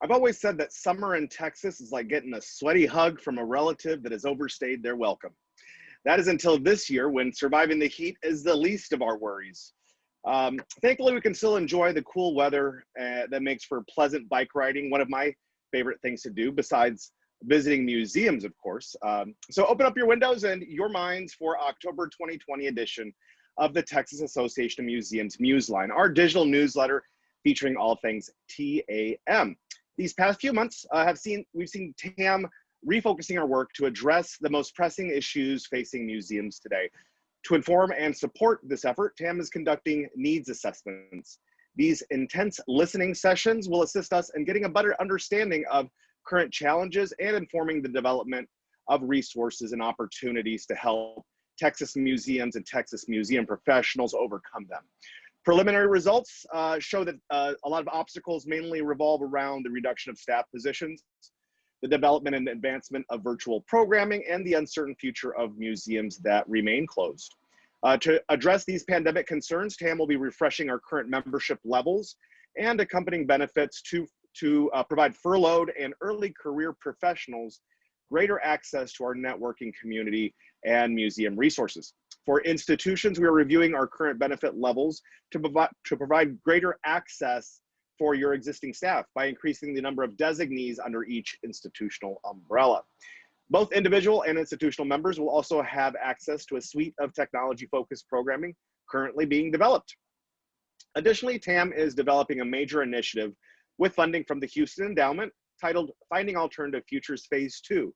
I've always said that summer in Texas is like getting a sweaty hug from a relative that has overstayed their welcome. That is until this year when surviving the heat is the least of our worries. Thankfully, we can still enjoy the cool weather that makes for pleasant bike riding, one of my favorite things to do besides visiting museums, of course. So open up your windows and your minds for October 2020 edition of the Texas Association of Museums Museline, our digital newsletter featuring all things TAM. These past few months we've seen TAM refocusing our work to address the most pressing issues facing museums today. To inform and support this effort, TAM is conducting needs assessments. These intense listening sessions will assist us in getting a better understanding of current challenges and informing the development of resources and opportunities to help Texas museums and Texas museum professionals overcome them. Preliminary results show that a lot of obstacles mainly revolve around the reduction of staff positions, the development and advancement of virtual programming, and the uncertain future of museums that remain closed. To address these pandemic concerns, TAM will be refreshing our current membership levels and accompanying benefits to provide furloughed and early career professionals greater access to our networking community and museum resources. For institutions, we are reviewing our current benefit levels to provide greater access for your existing staff by increasing the number of designees under each institutional umbrella. Both individual and institutional members will also have access to a suite of technology-focused programming currently being developed. Additionally, TAM is developing a major initiative with funding from the Houston Endowment titled Finding Alternative Futures Phase 2.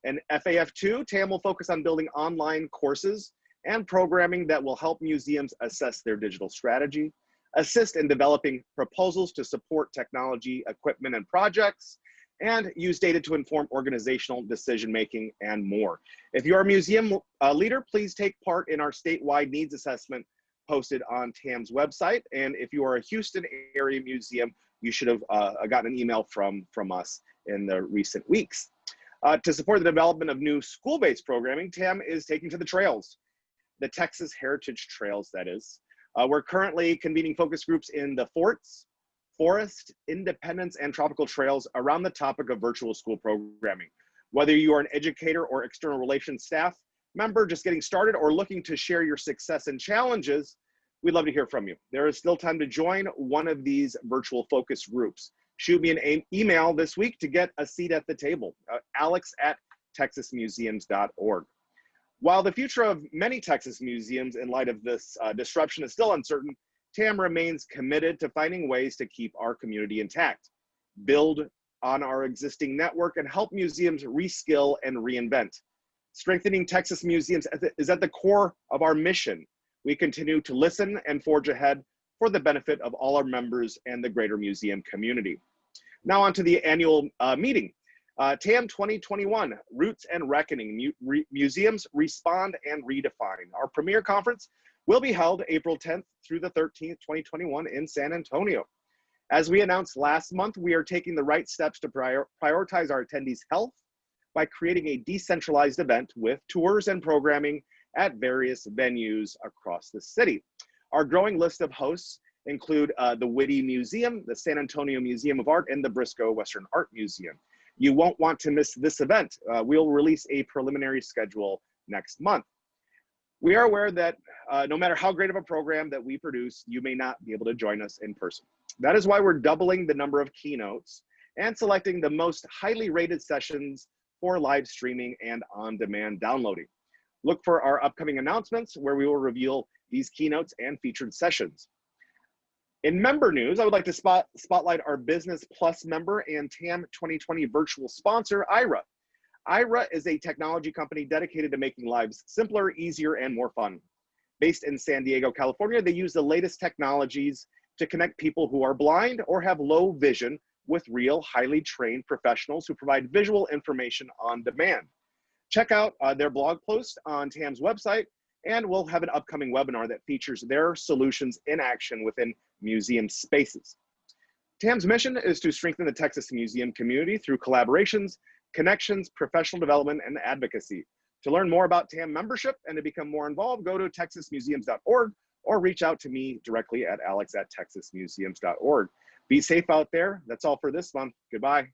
In FAF2, TAM will focus on building online courses and programming that will help museums assess their digital strategy, assist in developing proposals to support technology, equipment, and projects, and use data to inform organizational decision-making and more. If you're a museum leader, please take part in our statewide needs assessment posted on TAM's website. And if you are a Houston area museum, you should have gotten an email from us in the recent weeks. To support the development of new school-based programming, TAM is taking to the trails, the Texas Heritage Trails, that is. We're currently convening focus groups in the forts, forest, independence, and tropical trails around the topic of virtual school programming. Whether you are an educator or external relations staff member just getting started or looking to share your success and challenges, we'd love to hear from you. There is still time to join one of these virtual focus groups. Shoot me an email this week to get a seat at the table, alex@texasmuseums.org. While the future of many Texas museums in light of this disruption is still uncertain, TAM remains committed to finding ways to keep our community intact, build on our existing network, and help museums reskill and reinvent. Strengthening Texas museums is at the core of our mission. We continue to listen and forge ahead for the benefit of all our members and the greater museum community. Now on to the annual meeting. TAM 2021, Roots and Reckoning, Museums Respond and Redefine. Our premier conference will be held April 10th through the 13th, 2021 in San Antonio. As we announced last month, we are taking the right steps to prioritize our attendees' health by creating a decentralized event with tours and programming at various venues across the city. Our growing list of hosts include the Whitty Museum, the San Antonio Museum of Art, and the Briscoe Western Art Museum. You won't want to miss this event. We'll release a preliminary schedule next month. We are aware that no matter how great of a program that we produce, you may not be able to join us in person. That is why we're doubling the number of keynotes and selecting the most highly rated sessions for live streaming and on-demand downloading. Look for our upcoming announcements where we will reveal these keynotes and featured sessions. In member news, I would like to spotlight our Business Plus member and TAM 2020 virtual sponsor, Aira. Aira is a technology company dedicated to making lives simpler, easier, and more fun. Based in San Diego, California, they use the latest technologies to connect people who are blind or have low vision with real, highly trained professionals who provide visual information on demand. Check out their blog post on TAM's website, and we'll have an upcoming webinar that features their solutions in action within museum spaces. TAM's mission is to strengthen the Texas museum community through collaborations, connections, professional development, and advocacy. To learn more about TAM membership and to become more involved, go to texasmuseums.org or reach out to me directly at alex@texasmuseums.org. Be safe out there. That's all for this month. Goodbye.